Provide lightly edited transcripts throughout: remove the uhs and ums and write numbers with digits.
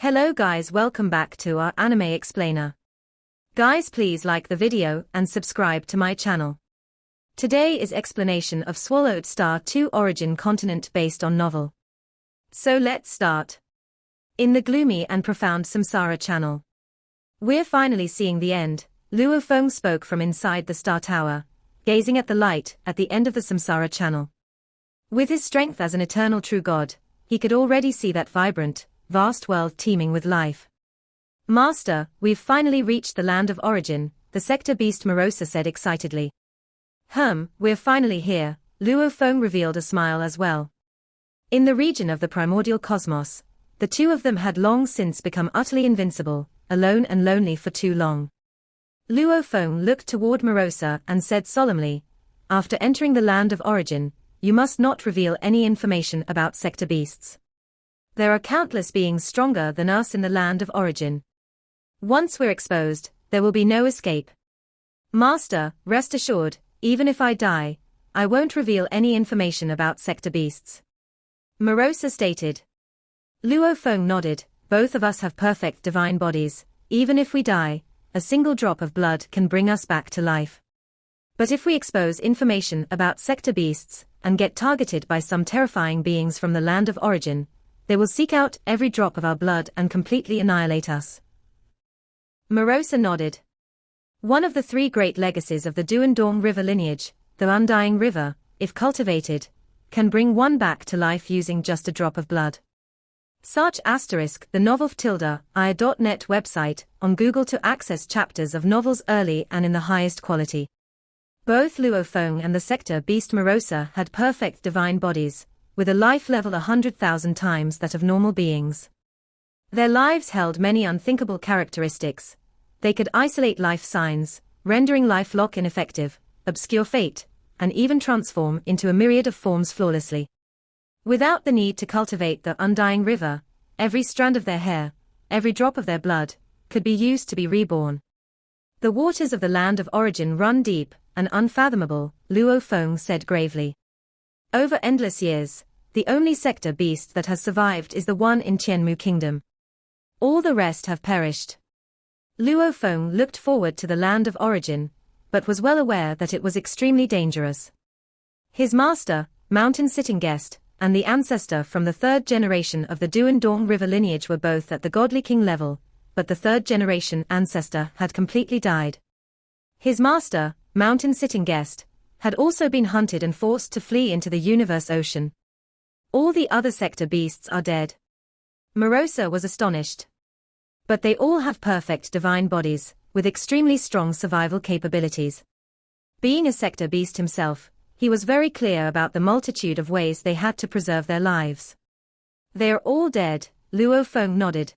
Hello guys, welcome back to our anime explainer. Guys, please like the video and subscribe to my channel. Today is explanation of Swallowed Star 2 origin continent based on novel. So let's start. In the gloomy and profound Samsara channel, we're finally seeing the end. Luo Feng spoke from inside the Star Tower, gazing at the light at the end of the Samsara channel. With his strength as an eternal true god, he could already see that vibrant, vast world teeming with life. Master, we've finally reached the land of origin, the sector beast Morosa said excitedly. We're finally here, Luo Feng revealed a smile as well. In the region of the primordial cosmos, the two of them had long since become utterly invincible, alone and lonely for too long. Luo Feng looked toward Morosa and said solemnly, after entering the land of origin, you must not reveal any information about sector beasts. There are countless beings stronger than us in the land of origin. Once we're exposed, there will be no escape. Master, rest assured, even if I die, I won't reveal any information about sector beasts. Morosa stated. Luo Feng nodded, both of us have perfect divine bodies, even if we die, a single drop of blood can bring us back to life. But if we expose information about sector beasts, and get targeted by some terrifying beings from the land of origin, they will seek out every drop of our blood and completely annihilate us. Morosa nodded. One of the three great legacies of the Duandong River lineage, the Undying River, if cultivated, can bring one back to life using just a drop of blood. Search *the novel *ia.net website on Google to access chapters of novels early and in the highest quality. Both Luo Feng and the sector beast Morosa had perfect divine bodies, with a life level 100,000 times that of normal beings. Their lives held many unthinkable characteristics. They could isolate life signs, rendering life lock ineffective, obscure fate, and even transform into a myriad of forms flawlessly. Without the need to cultivate the Undying River, every strand of their hair, every drop of their blood, could be used to be reborn. The waters of the land of origin run deep and unfathomable, Luo Feng said gravely. Over endless years, the only sector beast that has survived is the one in Qianmu Kingdom. All the rest have perished. Luo Feng looked forward to the land of origin, but was well aware that it was extremely dangerous. His master, Mountain Sitting Guest, and the ancestor from the third generation of the Duandong River lineage were both at the godly king level, but the third generation ancestor had completely died. His master, Mountain Sitting Guest, had also been hunted and forced to flee into the universe ocean. All the other sector beasts are dead. Morosa was astonished. But they all have perfect divine bodies, with extremely strong survival capabilities. Being a sector beast himself, he was very clear about the multitude of ways they had to preserve their lives. They are all dead, Luo Feng nodded.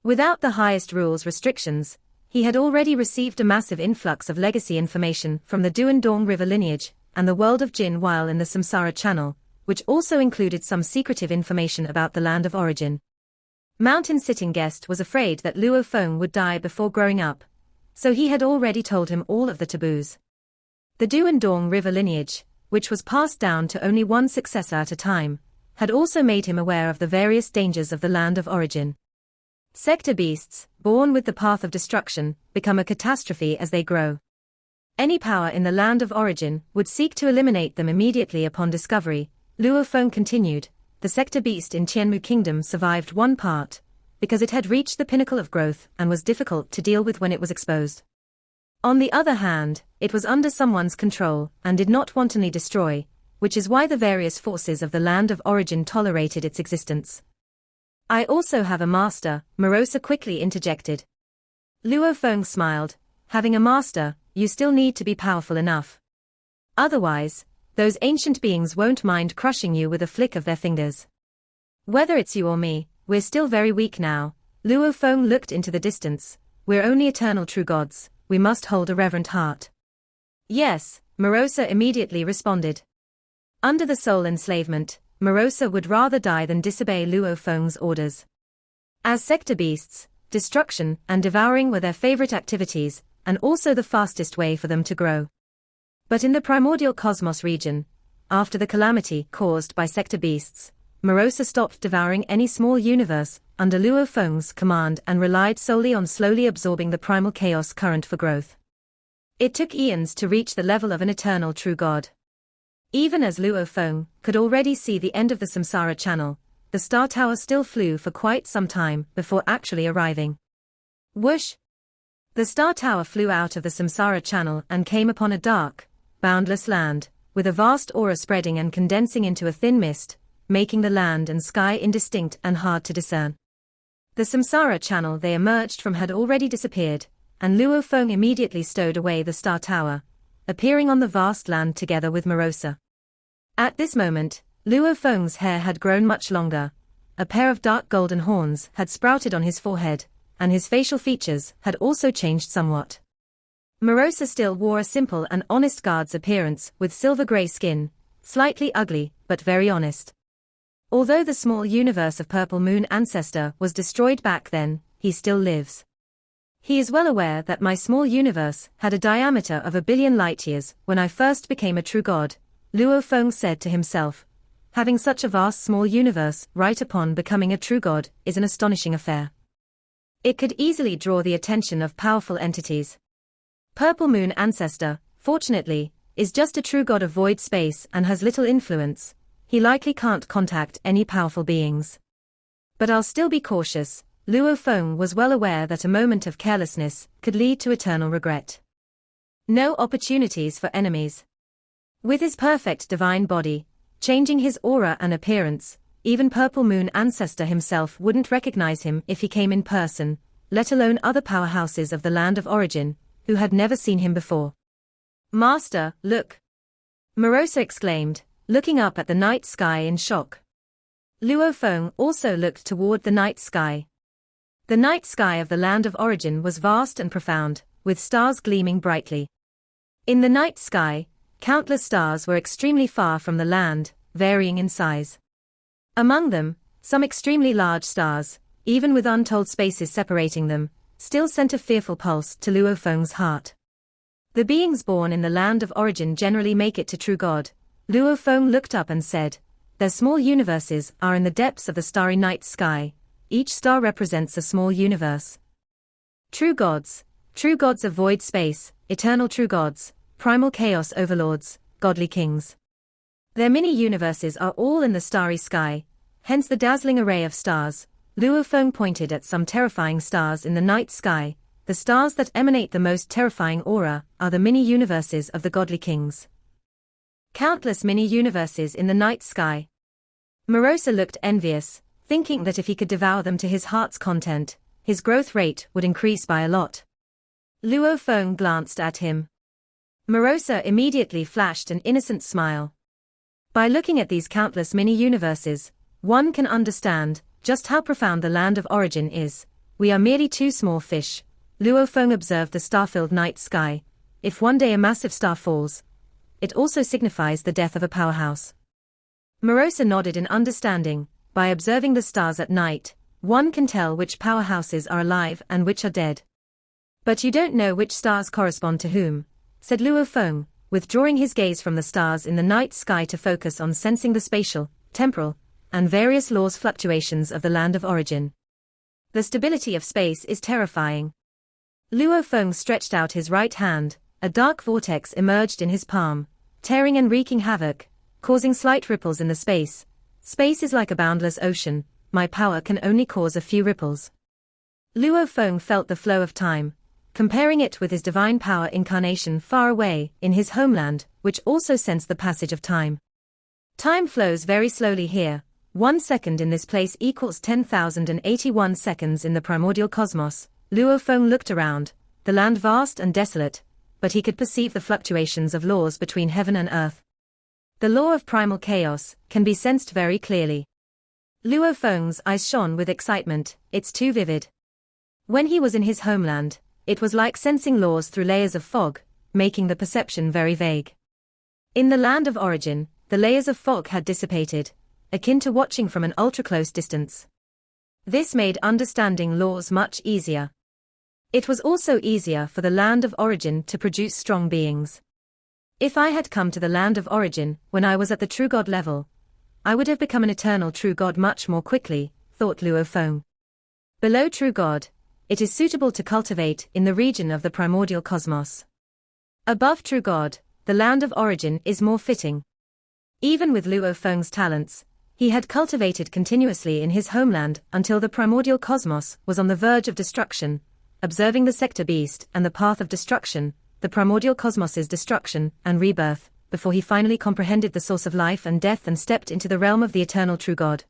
Without the highest rules restrictions, he had already received a massive influx of legacy information from the Duandong River lineage and the world of Jin while in the Samsara channel, which also included some secretive information about the land of origin. Mountain Sitting Guest was afraid that Luo Feng would die before growing up, so he had already told him all of the taboos. The Duandong River lineage, which was passed down to only one successor at a time, had also made him aware of the various dangers of the land of origin. Sector beasts, born with the path of destruction, become a catastrophe as they grow. Any power in the land of origin would seek to eliminate them immediately upon discovery. Luo Feng continued, the sector beast in Qianmu Kingdom survived one part, because it had reached the pinnacle of growth and was difficult to deal with when it was exposed. On the other hand, it was under someone's control and did not wantonly destroy, which is why the various forces of the land of origin tolerated its existence. I also have a master, Morosa quickly interjected. Luo Feng smiled. Having a master, you still need to be powerful enough. Otherwise, those ancient beings won't mind crushing you with a flick of their fingers. Whether it's you or me, we're still very weak now. Luo Feng looked into the distance. We're only eternal true gods, we must hold a reverent heart. Yes, Morosa immediately responded. Under the soul enslavement, Morosa would rather die than disobey Luo Feng's orders. As sector beasts, destruction and devouring were their favorite activities, and also the fastest way for them to grow. But in the primordial cosmos region, after the calamity caused by sector beasts, Morosa stopped devouring any small universe under Luo Feng's command and relied solely on slowly absorbing the primal chaos current for growth. It took eons to reach the level of an eternal true god. Even as Luo Feng could already see the end of the Samsara channel, the star tower still flew for quite some time before actually arriving. Whoosh! The star tower flew out of the Samsara channel and came upon a dark, boundless land, with a vast aura spreading and condensing into a thin mist, making the land and sky indistinct and hard to discern. The Samsara channel they emerged from had already disappeared, and Luo Feng immediately stowed away the star tower, appearing on the vast land together with Morosa. At this moment, Luo Feng's hair had grown much longer, a pair of dark golden horns had sprouted on his forehead, and his facial features had also changed somewhat. Morosa still wore a simple and honest guard's appearance with silver-grey skin, slightly ugly, but very honest. Although the small universe of Purple Moon Ancestor was destroyed back then, he still lives. He is well aware that my small universe had a diameter of 1 billion light-years when I first became a true god, Luo Feng said to himself. Having such a vast small universe right upon becoming a true god is an astonishing affair. It could easily draw the attention of powerful entities. Purple Moon Ancestor, fortunately, is just a true god of void space and has little influence. He likely can't contact any powerful beings. But I'll still be cautious. Luo Feng was well aware that a moment of carelessness could lead to eternal regret. No opportunities for enemies. With his perfect divine body, changing his aura and appearance, even Purple Moon Ancestor himself wouldn't recognize him if he came in person, let alone other powerhouses of the land of origin, who had never seen him before. Master, look! Morosa exclaimed, looking up at the night sky in shock. Luo Feng also looked toward the night sky. The night sky of the land of origin was vast and profound, with stars gleaming brightly. In the night sky, countless stars were extremely far from the land, varying in size. Among them, some extremely large stars, even with untold spaces separating them, still sent a fearful pulse to Luo Feng's heart. The beings born in the land of origin generally make it to true god. Luo Feng looked up and said, their small universes are in the depths of the starry night sky. Each star represents a small universe. True gods of void space, eternal true gods, primal chaos overlords, godly kings. Their mini-universes are all in the starry sky, hence the dazzling array of stars. Luo Feng pointed at some terrifying stars in the night sky. The stars that emanate the most terrifying aura are the mini-universes of the godly kings. Countless mini-universes in the night sky. Morosa looked envious, thinking that if he could devour them to his heart's content, his growth rate would increase by a lot. Luo Feng glanced at him. Morosa immediately flashed an innocent smile. By looking at these countless mini-universes, one can understand just how profound the land of origin is. We are merely two small fish. Luo Feng observed the star-filled night sky. If one day a massive star falls, it also signifies the death of a powerhouse. Morosa nodded in understanding. By observing the stars at night, one can tell which powerhouses are alive and which are dead. But you don't know which stars correspond to whom, said Luo Feng, withdrawing his gaze from the stars in the night sky to focus on sensing the spatial, temporal, and various laws fluctuations of the land of origin. The stability of space is terrifying. Luo Feng stretched out his right hand. A dark vortex emerged in his palm, tearing and wreaking havoc, causing slight ripples in the space. Space is like a boundless ocean. My power can only cause a few ripples. Luo Feng felt the flow of time, comparing it with his divine power incarnation far away in his homeland, which also sensed the passage of time. Time flows very slowly here. 1 second in this place equals 10,081 seconds in the primordial cosmos. Luo Feng looked around, the land vast and desolate, but he could perceive the fluctuations of laws between heaven and earth. The law of primal chaos can be sensed very clearly. Luo Feng's eyes shone with excitement. It's too vivid. When he was in his homeland, it was like sensing laws through layers of fog, making the perception very vague. In the land of origin, the layers of fog had dissipated, akin to watching from an ultra-close distance. This made understanding laws much easier. It was also easier for the land of origin to produce strong beings. If I had come to the land of origin when I was at the true god level, I would have become an eternal true god much more quickly, thought Luo Feng. Below true god, it is suitable to cultivate in the region of the primordial cosmos. Above true god, the land of origin is more fitting. Even with Luo Feng's talents, he had cultivated continuously in his homeland until the primordial cosmos was on the verge of destruction, observing the sector beast and the path of destruction, the primordial cosmos's destruction and rebirth, before he finally comprehended the source of life and death and stepped into the realm of the eternal true God.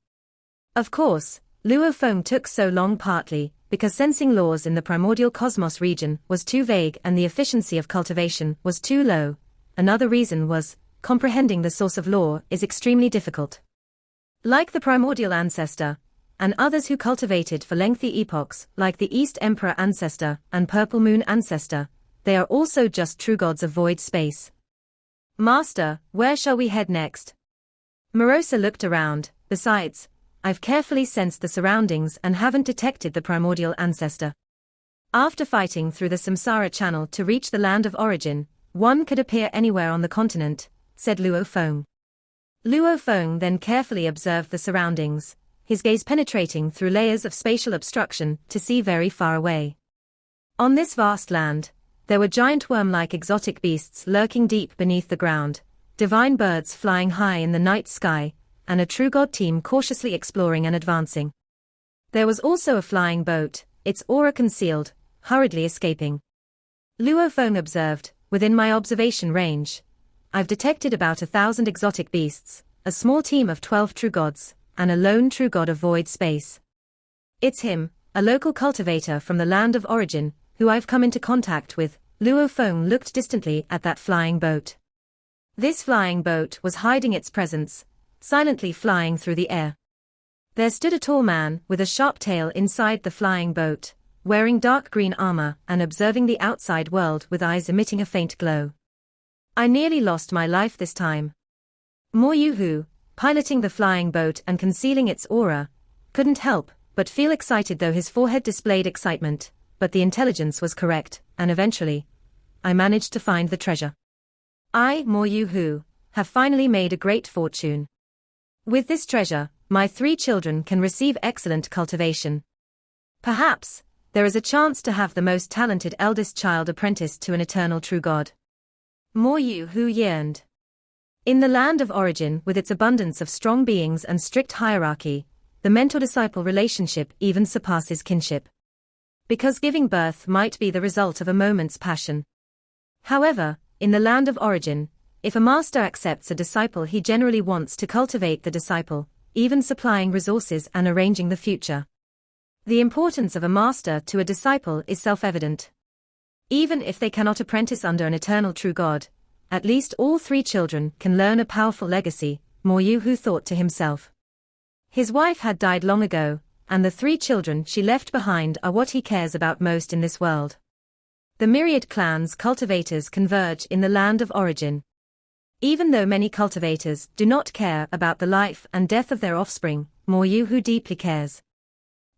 Of course, Luo Feng took so long partly because sensing laws in the primordial cosmos region was too vague and the efficiency of cultivation was too low. Another reason was, comprehending the source of law is extremely difficult. Like the primordial ancestor, and others who cultivated for lengthy epochs, like the East Emperor ancestor and Purple Moon ancestor, they are also just true gods of void space. Master, where shall we head next? Morosa looked around. Besides, I've carefully sensed the surroundings and haven't detected the primordial ancestor. After fighting through the Samsara channel to reach the land of origin, one could appear anywhere on the continent, said Luo Feng. Luo Feng then carefully observed the surroundings, his gaze penetrating through layers of spatial obstruction to see very far away. On this vast land, there were giant worm-like exotic beasts lurking deep beneath the ground, divine birds flying high in the night sky, and a true god team cautiously exploring and advancing. There was also a flying boat, its aura concealed, hurriedly escaping. Luo Feng observed, within my observation range, I've detected about 1,000 exotic beasts, a small team of 12 true gods, and a lone true god of void space. It's him, a local cultivator from the land of origin, who I've come into contact with. Luo Feng looked distantly at that flying boat. This flying boat was hiding its presence, silently flying through the air. There stood a tall man with a sharp tail inside the flying boat, wearing dark green armor and observing the outside world with eyes emitting a faint glow. I nearly lost my life this time. Mo Yuhu, piloting the flying boat and concealing its aura, couldn't help but feel excited, though his forehead displayed excitement, but the intelligence was correct, and eventually, I managed to find the treasure. I, Mo Yuhu, have finally made a great fortune. With this treasure, my 3 children can receive excellent cultivation. Perhaps, there is a chance to have the most talented eldest child apprenticed to an eternal true god. Mo Yuhu yearned. In the land of origin, with its abundance of strong beings and strict hierarchy, the mentor-disciple relationship even surpasses kinship. Because giving birth might be the result of a moment's passion. However, in the land of origin, if a master accepts a disciple, he generally wants to cultivate the disciple, even supplying resources and arranging the future. The importance of a master to a disciple is self-evident. Even if they cannot apprentice under an eternal true god, at least all 3 children can learn a powerful legacy, Mo Yuhu thought to himself. His wife had died long ago, and the 3 children she left behind are what he cares about most in this world. The myriad clans cultivators converge in the land of origin. Even though many cultivators do not care about the life and death of their offspring, Mo Yuhu deeply cares.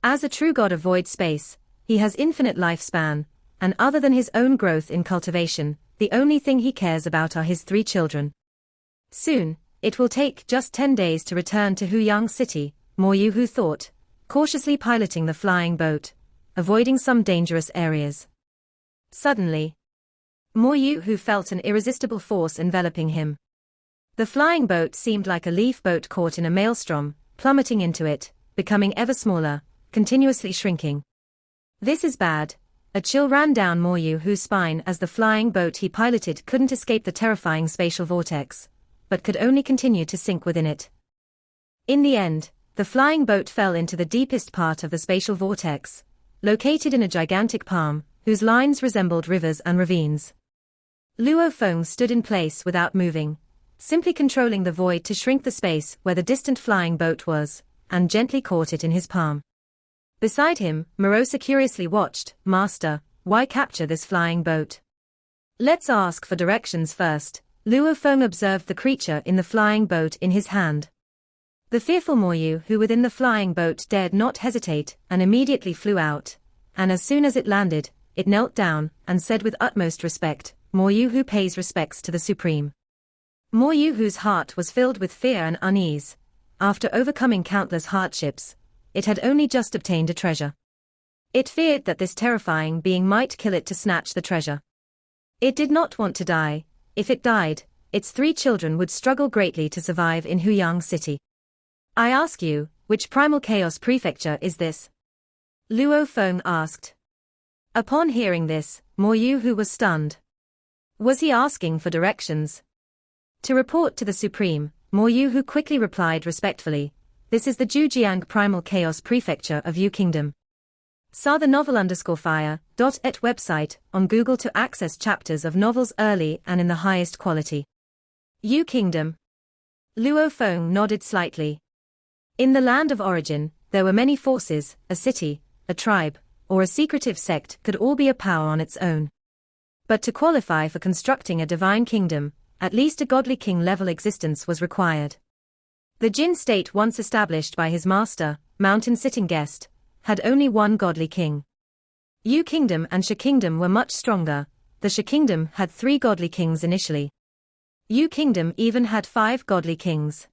As a true god of void space, he has infinite lifespan, and other than his own growth in cultivation, the only thing he cares about are his 3 children. Soon, it will take just 10 days to return to Huyang City, Mo Yuhu thought, cautiously piloting the flying boat, avoiding some dangerous areas. Suddenly, Mo Yuhu felt an irresistible force enveloping him. The flying boat seemed like a leaf boat caught in a maelstrom, plummeting into it, becoming ever smaller, continuously shrinking. This is bad. A chill ran down Mo Yuhu's spine as the flying boat he piloted couldn't escape the terrifying spatial vortex, but could only continue to sink within it. In the end, the flying boat fell into the deepest part of the spatial vortex, located in a gigantic palm, whose lines resembled rivers and ravines. Luo Feng stood in place without moving, simply controlling the void to shrink the space where the distant flying boat was, and gently caught it in his palm. Beside him, Morosa curiously watched. Master, why capture this flying boat? Let's ask for directions first. Luo Feng observed the creature in the flying boat in his hand. The fearful Mo Yuhu within the flying boat dared not hesitate and immediately flew out, and as soon as it landed, it knelt down and said with utmost respect, Mo Yuhu pays respects to the Supreme. Mo Yuhu's heart was filled with fear and unease, after overcoming countless hardships, it had only just obtained a treasure. It feared that this terrifying being might kill it to snatch the treasure. It did not want to die. If it died, its 3 children would struggle greatly to survive in Jiu City. I ask you, which primal chaos prefecture is this? Luo Feng asked. Upon hearing this, Mo Yu was stunned. Was he asking for directions? To report to the Supreme, Mo Yu quickly replied respectfully, this is the Jiu Jiang Primal Chaos Prefecture of Yu Kingdom. Saw the novel_fire.et website on Google to access chapters of novels early and in the highest quality. Yu Kingdom. Luo Feng nodded slightly. In the land of origin, there were many forces, a city, a tribe, or a secretive sect could all be a power on its own. But to qualify for constructing a divine kingdom, at least a godly king-level existence was required. The Jin state once established by his master, Mountain Sitting Guest, had only one godly king. Yu Kingdom and Shi Kingdom were much stronger. The Shi Kingdom had 3 godly kings initially. Yu Kingdom even had 5 godly kings.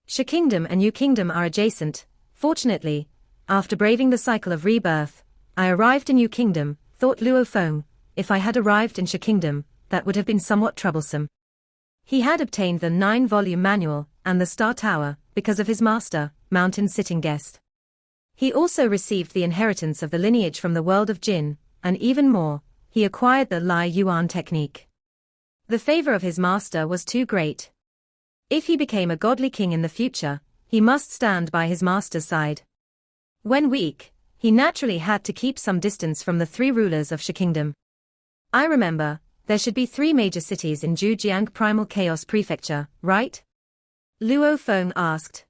Shi Kingdom and Yu Kingdom are adjacent. Fortunately, after braving the cycle of rebirth, I arrived in Yu Kingdom, thought Luo Feng. If I had arrived in Shi Kingdom, that would have been somewhat troublesome. He had obtained the 9-volume manual and the Star Tower because of his master, Mountain Sitting Guest. He also received the inheritance of the lineage from the world of Jin, and even more, he acquired the Lai Yuan technique. The favor of his master was too great. If he became a godly king in the future, he must stand by his master's side. When weak, he naturally had to keep some distance from the 3 rulers of Shi Kingdom. I remember, there should be 3 major cities in Jiu Jiang Primal Chaos Prefecture, right? Luo Feng asked.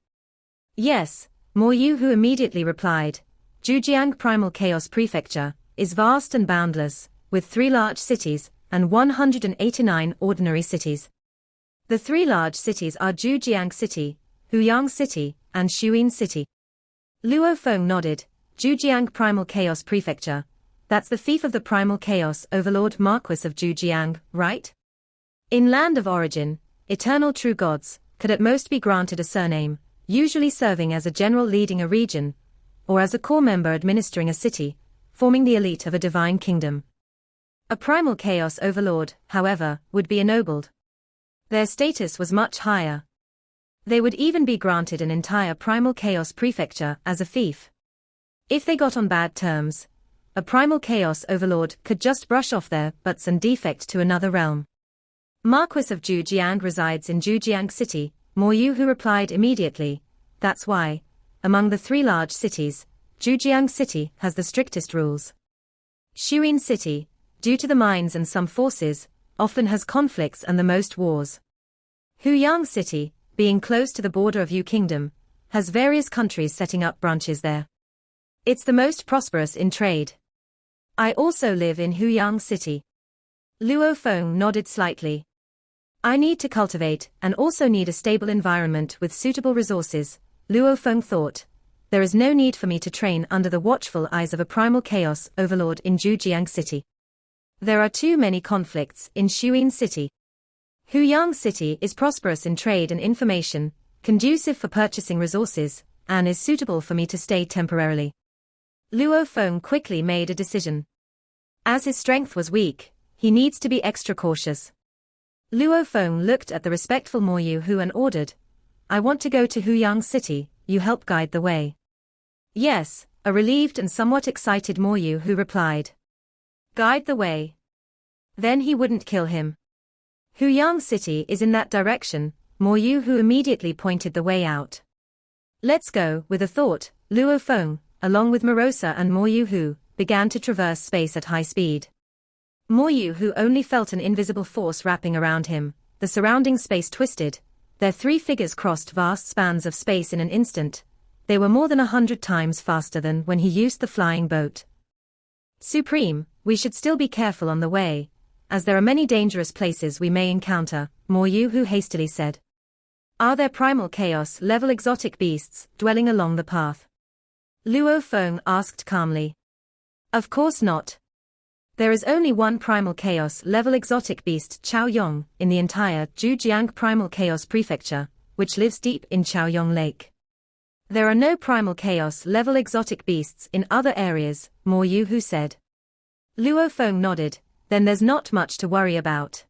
Yes, Mo Yu immediately replied. Jiu Jiang Primal Chaos Prefecture is vast and boundless, with 3 large cities and 189 ordinary cities. The 3 large cities are Jiu Jiang City, Jiu City, and Shuyin City. Luo Feng nodded. Jiu Jiang Primal Chaos Prefecture. That's the fief of the Primal Chaos Overlord Marquis of Jiu Jiang, right? In Land of Origin, eternal true gods could at most be granted a surname, usually serving as a general leading a region, or as a core member administering a city, forming the elite of a divine kingdom. A Primal Chaos Overlord, however, would be ennobled. Their status was much higher. They would even be granted an entire Primal Chaos Prefecture as a fief. If they got on bad terms, a Primal Chaos Overlord could just brush off their butts and defect to another realm. Marquis of Jiu Jiang resides in Jiu Jiang City, Mo Yu replied immediately. That's why, among the 3 large cities, Jiu Jiang City has the strictest rules. Shuyin City, due to the mines and some forces, often has conflicts and the most wars. Jiu City, being close to the border of Yu Kingdom, has various countries setting up branches there. It's the most prosperous in trade. I also live in Jiu City. Luo Feng nodded slightly. I need to cultivate and also need a stable environment with suitable resources, Luo Feng thought. There is no need for me to train under the watchful eyes of a primal chaos overlord in Jiu Jiang City. There are too many conflicts in Shuyin City. Jiu City is prosperous in trade and information, conducive for purchasing resources, and is suitable for me to stay temporarily. Luo Feng quickly made a decision. As his strength was weak, he needs to be extra cautious. Luo Feng looked at the respectful Mo Yu and ordered, I want to go to Jiu City, you help guide the way. Yes, a relieved and somewhat excited Mo Yu replied. Guide the way. Then he wouldn't kill him. Jiu City is in that direction, Mo Yu immediately pointed the way out. Let's go. With a thought, Luo Feng, along with Morosa and Mo Yu began to traverse space at high speed. Mo Yu only felt an invisible force wrapping around him. The surrounding space twisted. Their 3 figures crossed vast spans of space in an instant. They were more than 100 times faster than when he used the flying boat. Supreme, we should still be careful on the way, as there are many dangerous places we may encounter, Mo Yu hastily said. Are there primal chaos level exotic beasts dwelling along the path? Luo Feng asked calmly. Of course not. There is only one primal chaos level exotic beast Chao Yong in the entire Jiu Jiang Primal Chaos Prefecture, which lives deep in Chaoyong Lake. There are no primal chaos-level exotic beasts in other areas, Mo Yuhu said. Luo Feng nodded. Then there's not much to worry about.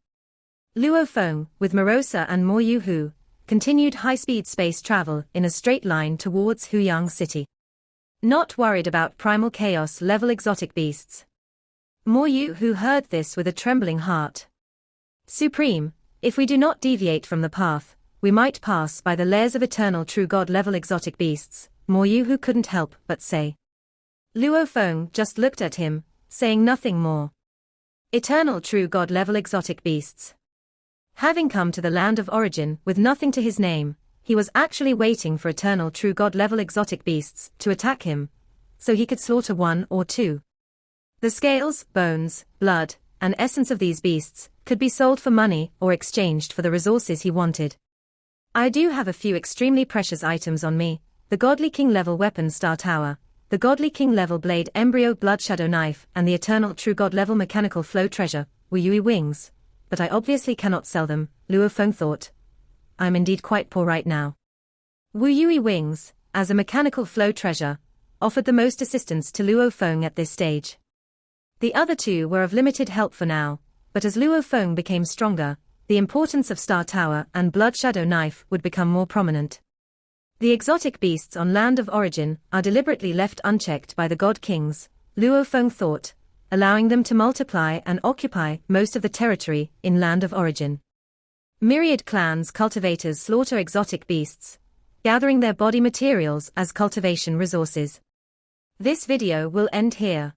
Luo Feng, with Morosa and Mo Yuhu, continued high-speed space travel in a straight line towards Huyang City. Not worried about primal chaos-level exotic beasts. Mo Yuhu heard this with a trembling heart. Supreme, if we do not deviate from the path, we might pass by the lairs of eternal true god-level exotic beasts, Mo Yuhu couldn't help but say. Luo Feng just looked at him, saying nothing more. Eternal true god-level exotic beasts. Having come to the land of origin with nothing to his name, he was actually waiting for eternal true god-level exotic beasts to attack him, so he could slaughter one or two. The scales, bones, blood, and essence of these beasts could be sold for money or exchanged for the resources he wanted. I do have a few extremely precious items on me: the Godly King level weapon Star Tower, the Godly King level blade Embryo Blood Shadow Knife, and the Eternal True God level mechanical flow treasure, Wu Yui wings. But I obviously cannot sell them, Luo Feng thought. I'm indeed quite poor right now. Wu Yui wings, as a mechanical flow treasure, offered the most assistance to Luo Feng at this stage. The other two were of limited help for now, but as Luo Feng became stronger, the importance of Star Tower and Blood Shadow Knife would become more prominent. The exotic beasts on Land of Origin are deliberately left unchecked by the God Kings, Luo Feng thought, allowing them to multiply and occupy most of the territory in Land of Origin. Myriad clans cultivators slaughter exotic beasts, gathering their body materials as cultivation resources. This video will end here.